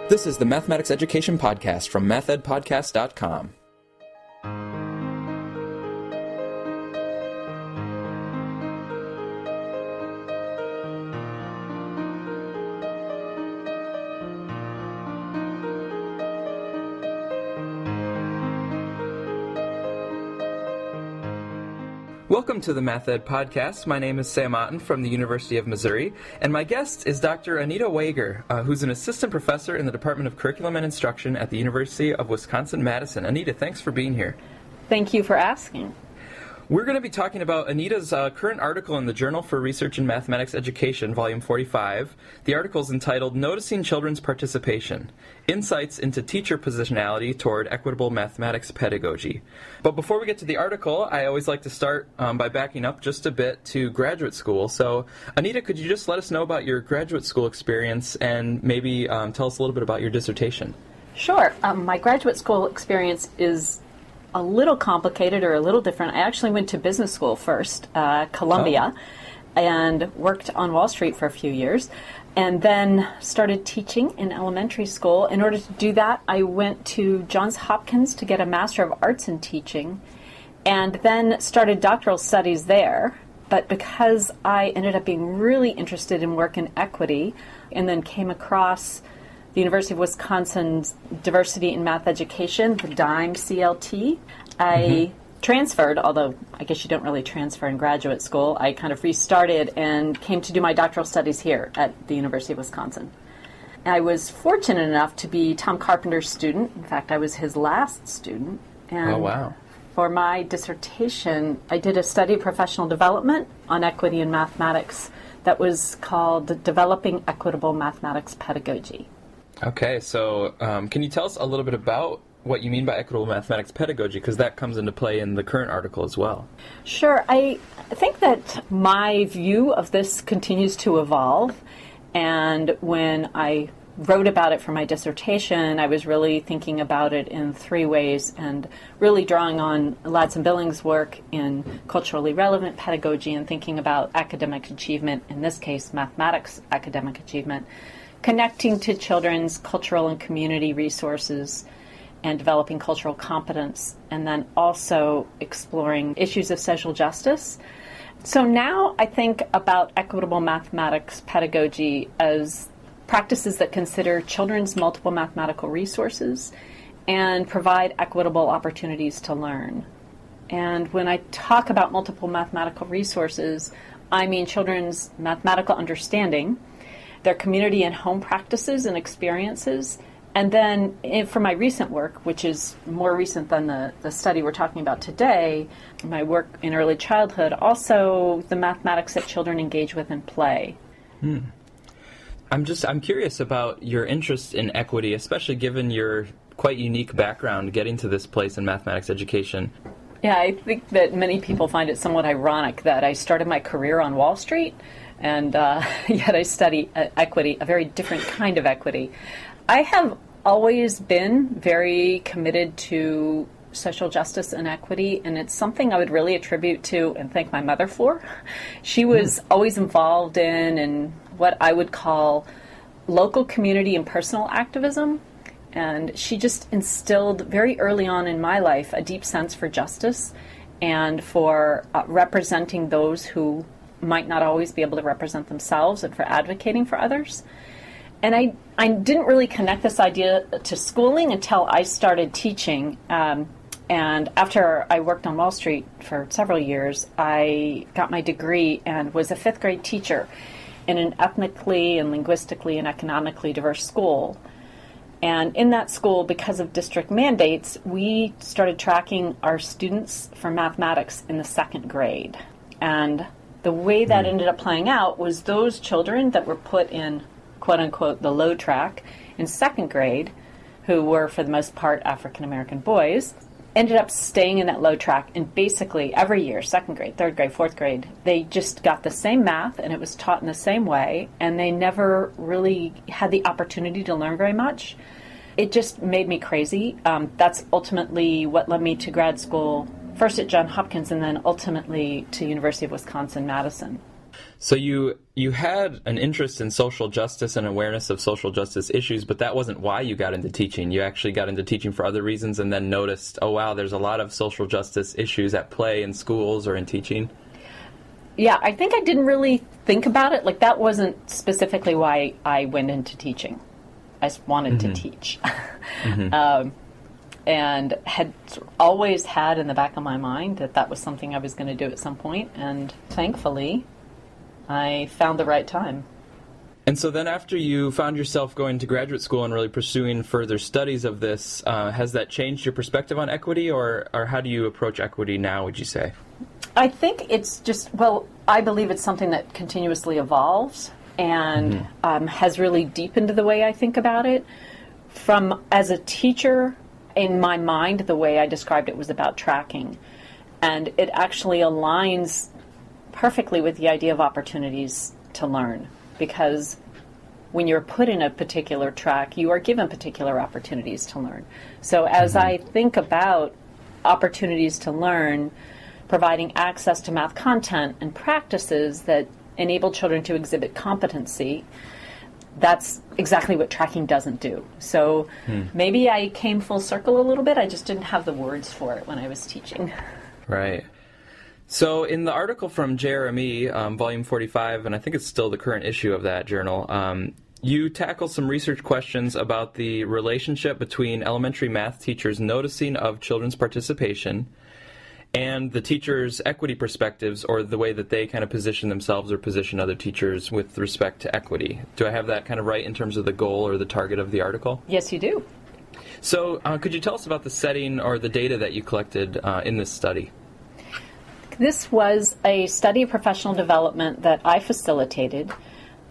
This is the Mathematics Education Podcast from mathedpodcast.com. Welcome to the Math Ed Podcast. My name is Sam Otten from the University of Missouri, and my guest is Dr. Anita Wager, who's an assistant professor in the Department of Curriculum and Instruction at the University of Wisconsin-Madison. Anita, thanks for being here. Thank you for asking. We're going to be talking about Anita's current article in the Journal for Research in Mathematics Education, Volume 45. The article is entitled Noticing Children's Participation, Insights into Teacher Positionality Toward Equitable Mathematics Pedagogy. But before we get to the article, I always like to start by backing up just a bit to graduate school. So, Anita, could you just let us know about your graduate school experience and maybe tell us a little bit about your dissertation? Sure. My graduate school experience is a little complicated or a little different. I actually went to business school first, Columbia, and worked on Wall Street for a few years, and then started teaching in elementary school. In order to do that, I went to Johns Hopkins to get a Master of Arts in Teaching, and then started doctoral studies there. But because I ended up being really interested in work in equity, and then came across the University of Wisconsin's Diversity in Math Education, the DIME CLT. I transferred, although I guess you don't really transfer in graduate school. I kind of restarted and came to do my doctoral studies here at the University of Wisconsin. I was fortunate enough to be Tom Carpenter's student. In fact, I was his last student. And oh, wow. For my dissertation, I did a study of professional development on equity in mathematics that was called Developing Equitable Mathematics Pedagogy. Okay, so can you tell us a little bit about what you mean by equitable mathematics pedagogy, because that comes into play in the current article as well. Sure. I think that my view of this continues to evolve, and when I wrote about it for my dissertation, I was really thinking about it in three ways and really drawing on Ladson Billings' work in culturally relevant pedagogy and thinking about academic achievement, in this case mathematics academic achievement, connecting to children's cultural and community resources and developing cultural competence, and then also exploring issues of social justice. So now I think about equitable mathematics pedagogy as practices that consider children's multiple mathematical resources and provide equitable opportunities to learn. And when I talk about multiple mathematical resources, I mean children's mathematical understanding, their community and home practices and experiences, and then for my recent work, which is more recent than the study we're talking about today, my work in early childhood, also the mathematics that children engage with in play. I'm curious about your interest in equity, especially given your quite unique background getting to this place in mathematics education. Yeah, I think that many people find it somewhat ironic that I started my career on Wall Street, and yet I study equity, a very different kind of equity. I have always been very committed to social justice and equity, and it's something I would really attribute to and thank my mother for. She was always involved in what I would call local community and personal activism, and she just instilled very early on in my life a deep sense for justice and for representing those who might not always be able to represent themselves, and for advocating for others. And I didn't really connect this idea to schooling until I started teaching. And after I worked on Wall Street for several years, I got my degree and was a fifth grade teacher in an ethnically and linguistically and economically diverse school. And in that school, because of district mandates, we started tracking our students for mathematics in the second grade. And the way that ended up playing out was those children that were put in, quote-unquote, the low track in second grade, who were, for the most part, African-American boys, ended up staying in that low track, and basically every year, second grade, third grade, fourth grade, they just got the same math, and it was taught in the same way, and they never really had the opportunity to learn very much. It just made me crazy. That's ultimately what led me to grad school, first at Johns Hopkins, and then ultimately to University of Wisconsin-Madison. So you had an interest in social justice and awareness of social justice issues, but that wasn't why you got into teaching. You actually got into teaching for other reasons and then noticed, oh wow, there's a lot of social justice issues at play in schools or in teaching. Yeah, I think I didn't really think about it. Like, that wasn't specifically why I went into teaching. I just wanted to teach. And had always had in the back of my mind that that was something I was going to do at some point, and thankfully I found the right time. And so then after you found yourself going to graduate school and really pursuing further studies of this, has that changed your perspective on equity, or how do you approach equity now, would you say? I think it's just, well, I believe it's something that continuously evolves and has really deepened the way I think about it. As a teacher, in my mind, the way I described it was about tracking. And it actually aligns perfectly with the idea of opportunities to learn. Because when you're put in a particular track, you are given particular opportunities to learn. So as I think about opportunities to learn, providing access to math content and practices that enable children to exhibit competency, that's exactly what tracking doesn't do. So maybe I came full circle a little bit. I just didn't have the words for it when I was teaching. Right. So in the article from Jeremy, volume 45, and I think it's still the current issue of that journal, you tackle some research questions about the relationship between elementary math teachers' noticing of children's participation and the teachers' equity perspectives, or the way that they kind of position themselves or position other teachers with respect to equity. Do I have that kind of right in terms of the goal or the target of the article? Yes, you do. So could you tell us about the setting or the data that you collected in this study? This was a study of professional development that I facilitated.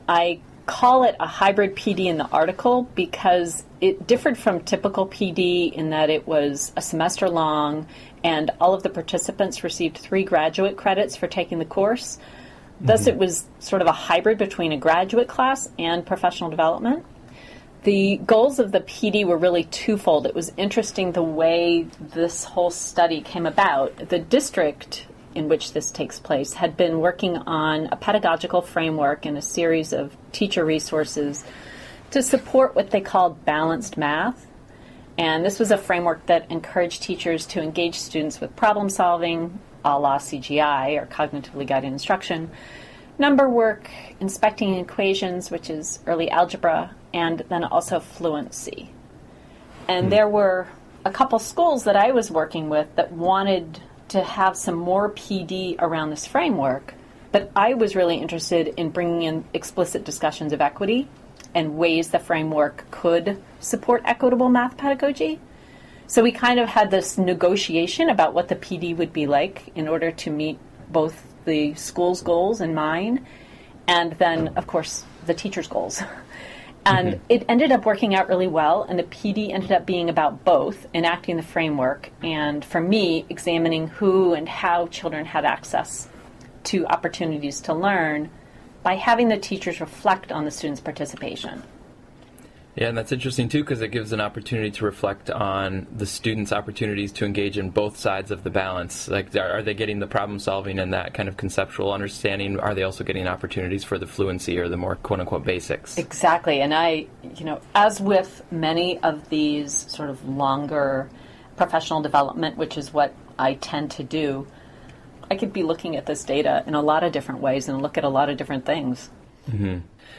I call it a hybrid PD in the article because it differed from typical PD in that it was a semester long and all of the participants received 3 graduate credits for taking the course. Thus, it was sort of a hybrid between a graduate class and professional development. The goals of the PD were really twofold. It was interesting the way this whole study came about. The district in which this takes place had been working on a pedagogical framework and a series of teacher resources to support what they called balanced math. And this was a framework that encouraged teachers to engage students with problem solving, a la CGI, or cognitively guided instruction, number work, inspecting equations, which is early algebra, and then also fluency. And there were a couple schools that I was working with that wanted to have some more PD around this framework, but I was really interested in bringing in explicit discussions of equity and ways the framework could support equitable math pedagogy. So we kind of had this negotiation about what the PD would be like in order to meet both the school's goals and mine, and then, of course, the teacher's goals. And it ended up working out really well, and the PD ended up being about both, enacting the framework, and for me, examining who and how children had access to opportunities to learn by having the teachers reflect on the students' participation. Yeah, and that's interesting, too, because it gives an opportunity to reflect on the students' opportunities to engage in both sides of the balance. Like, are they getting the problem solving and that kind of conceptual understanding? Are they also getting opportunities for the fluency or the more quote-unquote basics? Exactly. And as with many of these sort of longer professional development, which is what I tend to do, I could be looking at this data in a lot of different ways and look at a lot of different things.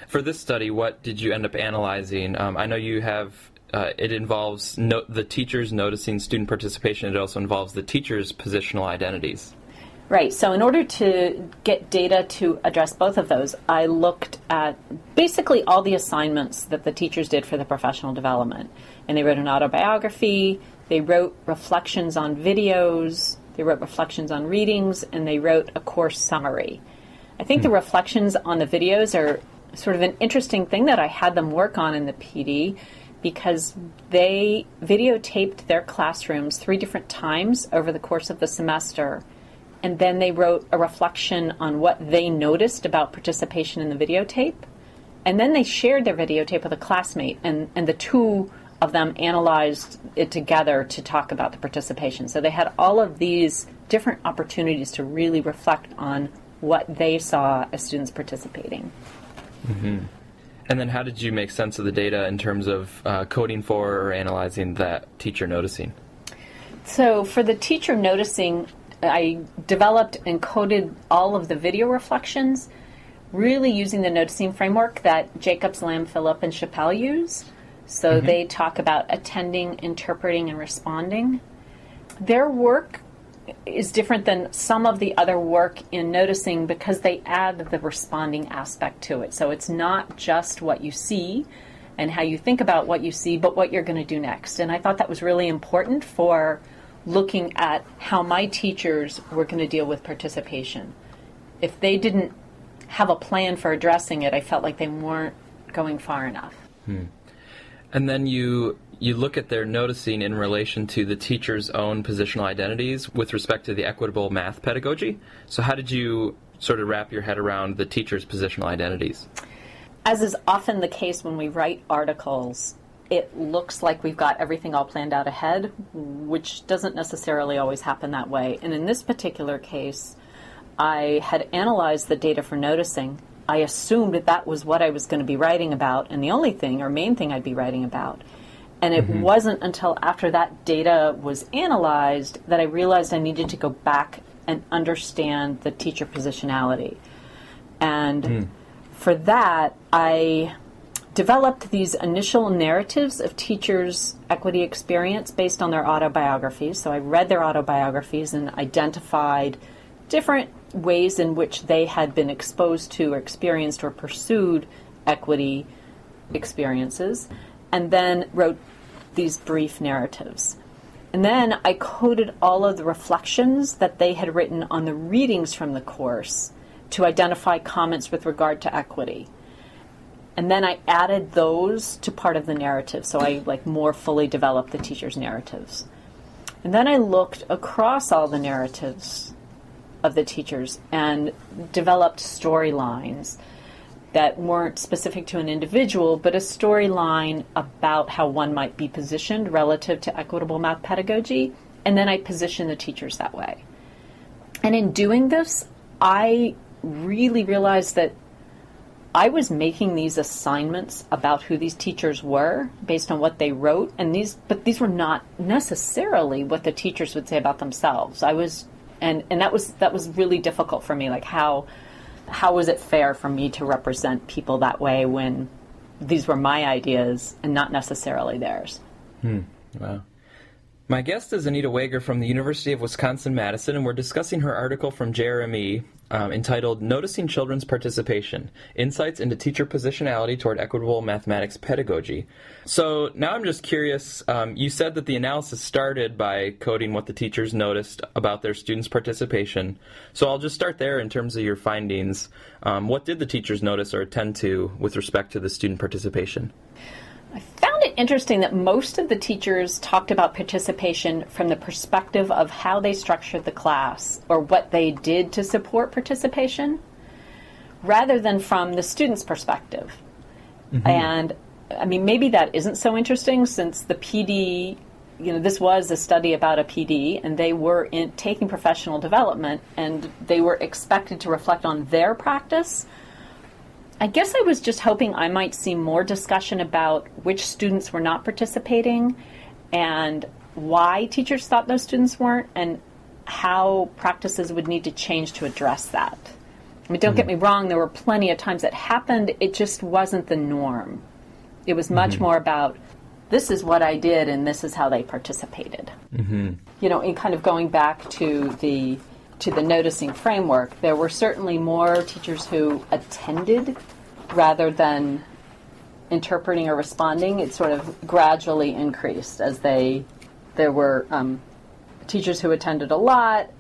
For this study, what did you end up analyzing? I know you have, it involves the teachers noticing student participation. It also involves the teachers' positional identities. Right. So in order to get data to address both of those, I looked at basically all the assignments that the teachers did for the professional development. And they wrote an autobiography, they wrote reflections on videos, they wrote reflections on readings, and they wrote a course summary. I think the reflections on the videos are sort of an interesting thing that I had them work on in the PD, because they videotaped their classrooms 3 different times over the course of the semester, and then they wrote a reflection on what they noticed about participation in the videotape, and then they shared their videotape with a classmate, and the two of them analyzed it together to talk about the participation. So they had all of these different opportunities to really reflect on what they saw as students participating. And then how did you make sense of the data in terms of coding for or analyzing that teacher noticing? So for the teacher noticing, I developed and coded all of the video reflections, really using the noticing framework that Jacobs, Lamb, Phillip, and Chappelle use. So they talk about attending, interpreting, and responding. Their work is different than some of the other work in noticing because they add the responding aspect to it. So it's not just what you see and how you think about what you see, but what you're going to do next. And I thought that was really important for looking at how my teachers were going to deal with participation. If they didn't have a plan for addressing it, I felt like they weren't going far enough. And then you look at their noticing in relation to the teacher's own positional identities with respect to the equitable math pedagogy. So how did you sort of wrap your head around the teacher's positional identities? As is often the case when we write articles, it looks like we've got everything all planned out ahead, which doesn't necessarily always happen that way. And in this particular case, I had analyzed the data for noticing. I assumed that was what I was going to be writing about, and the only thing or main thing I'd be writing about. And it wasn't until after that data was analyzed that I realized I needed to go back and understand the teacher positionality. And for that, I developed these initial narratives of teachers' equity experience based on their autobiographies. So I read their autobiographies and identified different ways in which they had been exposed to or experienced or pursued equity experiences, and then wrote these brief narratives. And then I coded all of the reflections that they had written on the readings from the course to identify comments with regard to equity. And then I added those to part of the narrative, so I more fully developed the teacher's narratives. And then I looked across all the narratives of the teachers and developed storylines that weren't specific to an individual, but a storyline about how one might be positioned relative to equitable math pedagogy, and then I positioned the teachers that way. And in doing this, I really realized that I was making these assignments about who these teachers were based on what they wrote, but these were not necessarily what the teachers would say about themselves. And that was really difficult for me. How was it fair for me to represent people that way when these were my ideas and not necessarily theirs? Wow. My guest is Anita Wager from the University of Wisconsin-Madison, and we're discussing her article from JRME entitled Noticing Children's Participation, Insights into Teacher Positionality Toward Equitable Mathematics Pedagogy. So now I'm just curious, you said that the analysis started by coding what the teachers noticed about their students' participation. So I'll just start there in terms of your findings. What did the teachers notice or attend to with respect to the student participation? I found it interesting that most of the teachers talked about participation from the perspective of how they structured the class or what they did to support participation, rather than from the student's perspective. And I mean, maybe that isn't so interesting since the PD, this was a study about a PD, and they were taking professional development, and they were expected to reflect on their practice. I guess I was just hoping I might see more discussion about which students were not participating and why teachers thought those students weren't and how practices would need to change to address that. I mean, don't get me wrong, there were plenty of times that happened, it just wasn't the norm. It was much more about, this is what I did and this is how they participated. In kind of going back to the noticing framework, there were certainly more teachers who attended rather than interpreting or responding. It sort of gradually increased as there were teachers who attended a lot,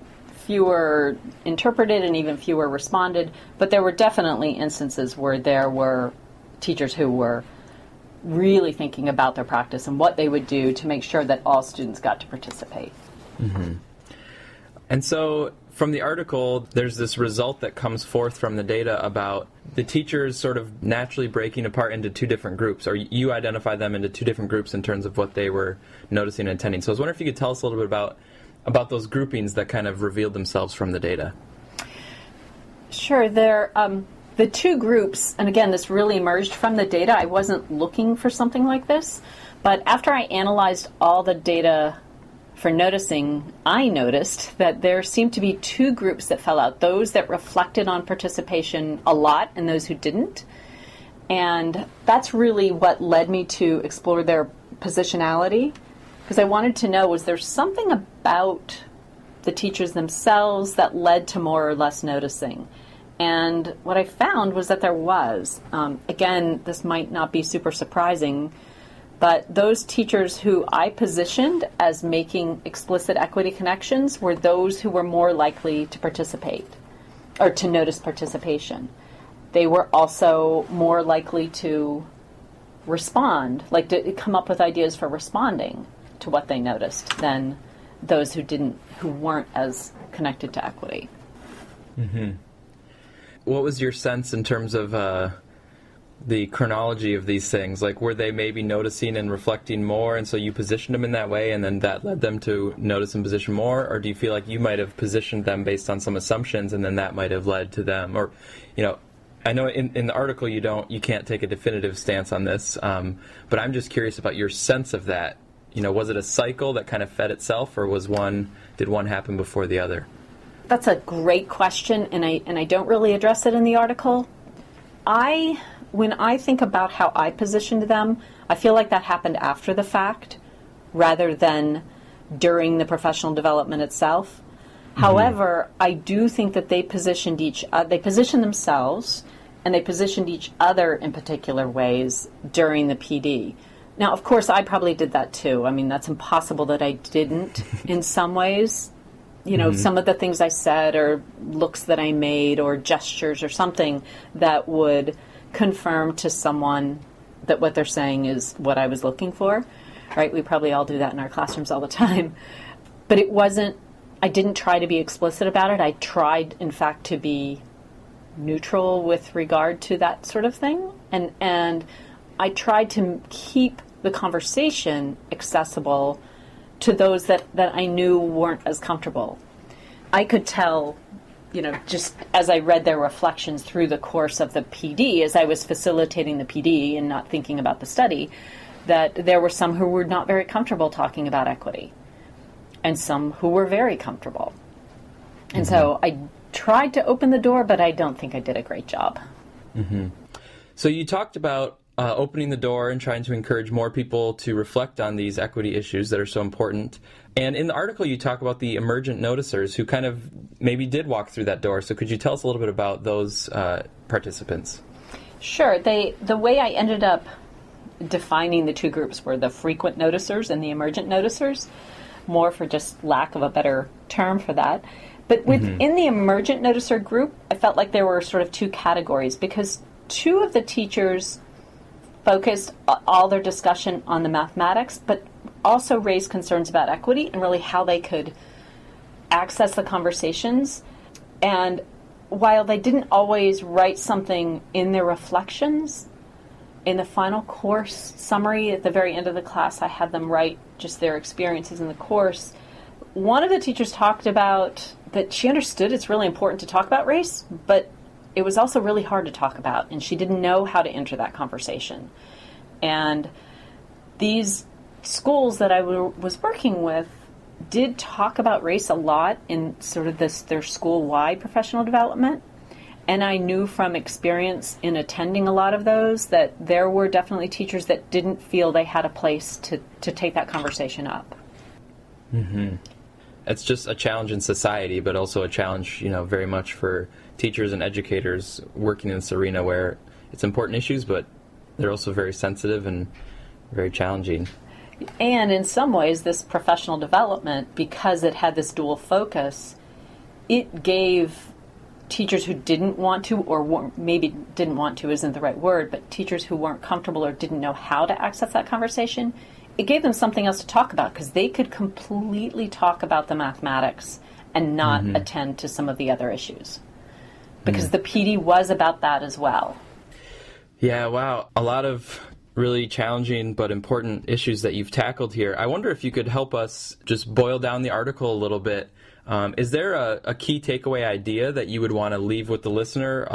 fewer interpreted, and even fewer responded. But there were definitely instances where there were teachers who were really thinking about their practice and what they would do to make sure that all students got to participate. And so from the article, there's this result that comes forth from the data about the teachers sort of naturally breaking apart into two different groups, or you identify them into two different groups in terms of what they were noticing and attending. So I was wondering if you could tell us a little bit about those groupings that kind of revealed themselves from the data. Sure. The two groups, and again, this really emerged from the data. I wasn't looking for something like this, but after I analyzed all the data for noticing, I noticed that there seemed to be two groups that fell out, those that reflected on participation a lot and those who didn't. And that's really what led me to explore their positionality, because I wanted to know, was there something about the teachers themselves that led to more or less noticing? And what I found was that there was. Again, this might not be super surprising, but those teachers who I positioned as making explicit equity connections were those who were more likely to participate or to notice participation. They were also more likely to respond, like to come up with ideas for responding to what they noticed than those who weren't as connected to equity. Mm-hmm. What was your sense in terms of the chronology of these things? Like, were they maybe noticing and reflecting more, and so you positioned them in that way, and then that led them to notice and position more? Or do you feel like you might have positioned them based on some assumptions, and then that might have led to them? Or, I know in the article you can't take a definitive stance on this, but I'm just curious about your sense of that. Was it a cycle that kind of fed itself, or did one happen before the other? That's a great question, and I don't really address it in the article. When I think about how I positioned them, I feel like that happened after the fact rather than during the professional development itself. Mm-hmm. However, I do think that they positioned themselves and they positioned each other in particular ways during the PD. Now, of course, I probably did that too. I mean, that's impossible that I didn't in some ways. Mm-hmm. Some of the things I said or looks that I made or gestures or something that would confirm to someone that what they're saying is what I was looking for, right? We probably all do that in our classrooms all the time. But I didn't try to be explicit about it. I tried, in fact, to be neutral with regard to that sort of thing. And I tried to keep the conversation accessible to those that I knew weren't as comfortable. I could tell, just as I read their reflections through the course of the PD, as I was facilitating the PD and not thinking about the study, that there were some who were not very comfortable talking about equity and some who were very comfortable. And mm-hmm. So I tried to open the door, but I don't think I did a great job. Mm-hmm. So you talked about opening the door and trying to encourage more people to reflect on these equity issues that are so important. And in the article, you talk about the emergent noticers who kind of maybe did walk through that door. So could you tell us a little bit about those participants? Sure. The way I ended up defining the two groups were the frequent noticers and the emergent noticers, more for just lack of a better term for that. But within mm-hmm. the emergent noticer group, I felt like there were sort of two categories, because two of the teachers focused all their discussion on the mathematics, but also raised concerns about equity and really how they could access the conversations. And while they didn't always write something in their reflections, in the final course summary at the very end of the class, I had them write just their experiences in the course. One of the teachers talked about that she understood it's really important to talk about race, but it was also really hard to talk about, and she didn't know how to enter that conversation. And these schools that I was working with did talk about race a lot in sort of their school-wide professional development. And I knew from experience in attending a lot of those that there were definitely teachers that didn't feel they had a place to take that conversation up. Mm-hmm. It's just a challenge in society, but also a challenge, very much for teachers and educators working in this arena where it's important issues, but they're also very sensitive and very challenging. And in some ways, this professional development, because it had this dual focus, it gave teachers who didn't want to, or maybe didn't want to isn't the right word, but teachers who weren't comfortable or didn't know how to access that conversation, it gave them something else to talk about, because they could completely talk about the mathematics and not mm-hmm. attend to some of the other issues. Because the PD was about that as well. Yeah, wow. A lot of really challenging but important issues that you've tackled here. I wonder if you could help us just boil down the article a little bit. Is there a key takeaway idea that you would want to leave with the listener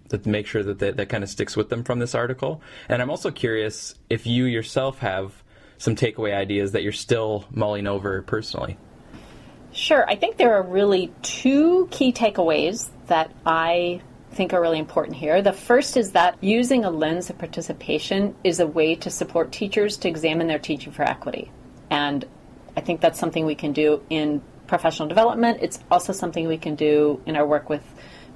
to make sure that kind of sticks with them from this article? And I'm also curious if you yourself have some takeaway ideas that you're still mulling over personally. Sure. I think there are really two key takeaways that I think are really important here. The first is that using a lens of participation is a way to support teachers to examine their teaching for equity. And I think that's something we can do in professional development. It's also something we can do in our work with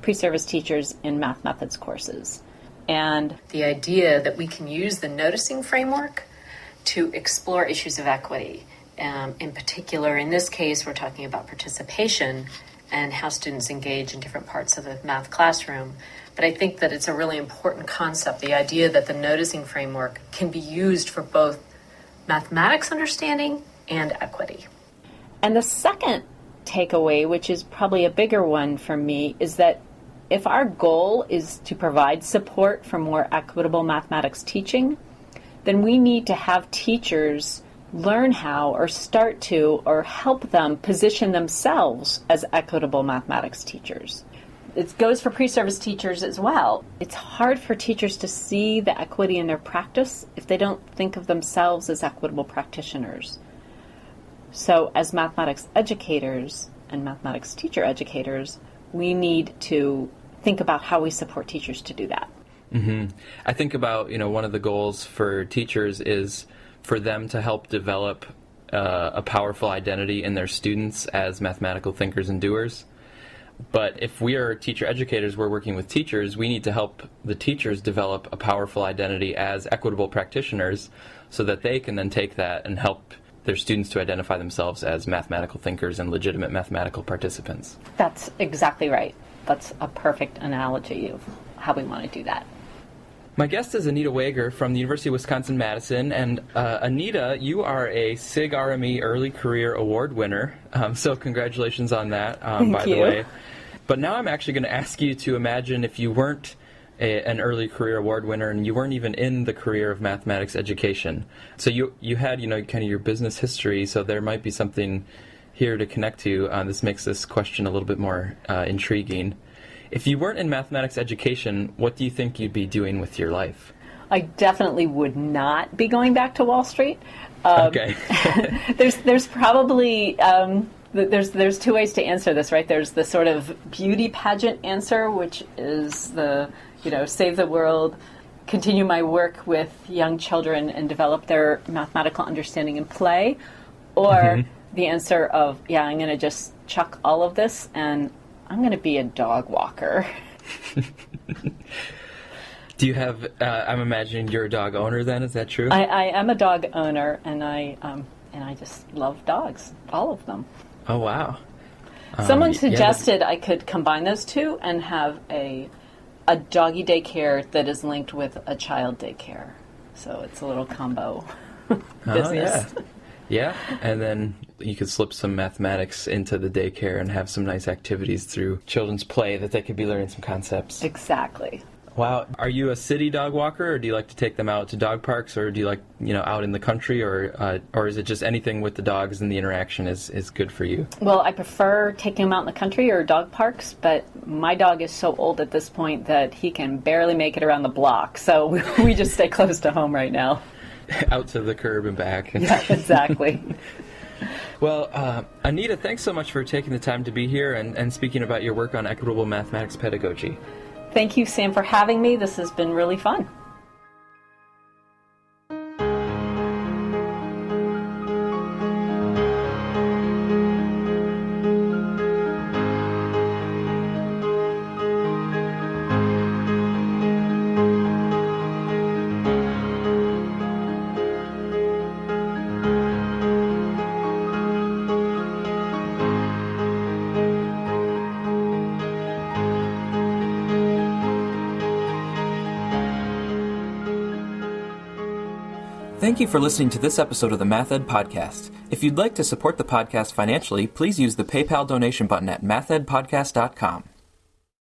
pre-service teachers in math methods courses. And the idea that we can use the noticing framework to explore issues of equity. In particular, in this case, we're talking about participation and how students engage in different parts of the math classroom. But I think that it's a really important concept, the idea that the noticing framework can be used for both mathematics understanding and equity. And the second takeaway, which is probably a bigger one for me, is that if our goal is to provide support for more equitable mathematics teaching, then we need to have teachers learn how or start to or help them position themselves as equitable mathematics teachers. It goes for pre-service teachers as well. It's hard for teachers to see the equity in their practice if they don't think of themselves as equitable practitioners. So as mathematics educators and mathematics teacher educators, we need to think about how we support teachers to do that. Mm-hmm. I think about, one of the goals for teachers is for them to help develop a powerful identity in their students as mathematical thinkers and doers. But if we are teacher educators, we're working with teachers, we need to help the teachers develop a powerful identity as equitable practitioners so that they can then take that and help their students to identify themselves as mathematical thinkers and legitimate mathematical participants. That's exactly right. That's a perfect analogy of how we want to do that. My guest is Anita Wager from the University of Wisconsin-Madison, and Anita, you are a SIG RME Early Career Award winner, so congratulations on that, by the way. But now I'm actually going to ask you to imagine if you weren't an Early Career Award winner and you weren't even in the career of mathematics education. So you had, kind of your business history, so there might be something here to connect to. This makes this question a little bit more intriguing. If you weren't in mathematics education, what do you think you'd be doing with your life? I definitely would not be going back to Wall Street. Okay. There's probably there's two ways to answer this, right? There's the sort of beauty pageant answer, which is the save the world, continue my work with young children and develop their mathematical understanding in play, or the answer of I'm going to just chuck all of this and I'm going to be a dog walker. Do you have, I'm imagining you're a dog owner then, is that true? I am a dog owner, and I just love dogs, all of them. Oh, wow. Someone suggested I could combine those two and have a doggy daycare that is linked with a child daycare. So it's a little combo business. Oh, yeah, and then you could slip some mathematics into the daycare and have some nice activities through children's play that they could be learning some concepts. Exactly. Wow. Are you a city dog walker, or do you like to take them out to dog parks, or do you like, out in the country, or is it just anything with the dogs and the interaction is good for you? Well, I prefer taking them out in the country or dog parks, but my dog is so old at this point that he can barely make it around the block, so we just stay close to home right now. Out to the curb and back. Yeah, exactly. Well, Anita, thanks so much for taking the time to be here and speaking about your work on equitable mathematics pedagogy. Thank you, Sam, for having me. This has been really fun. Thank you for listening to this episode of the Math Ed Podcast. If you'd like to support the podcast financially, please use the PayPal donation button at mathedpodcast.com.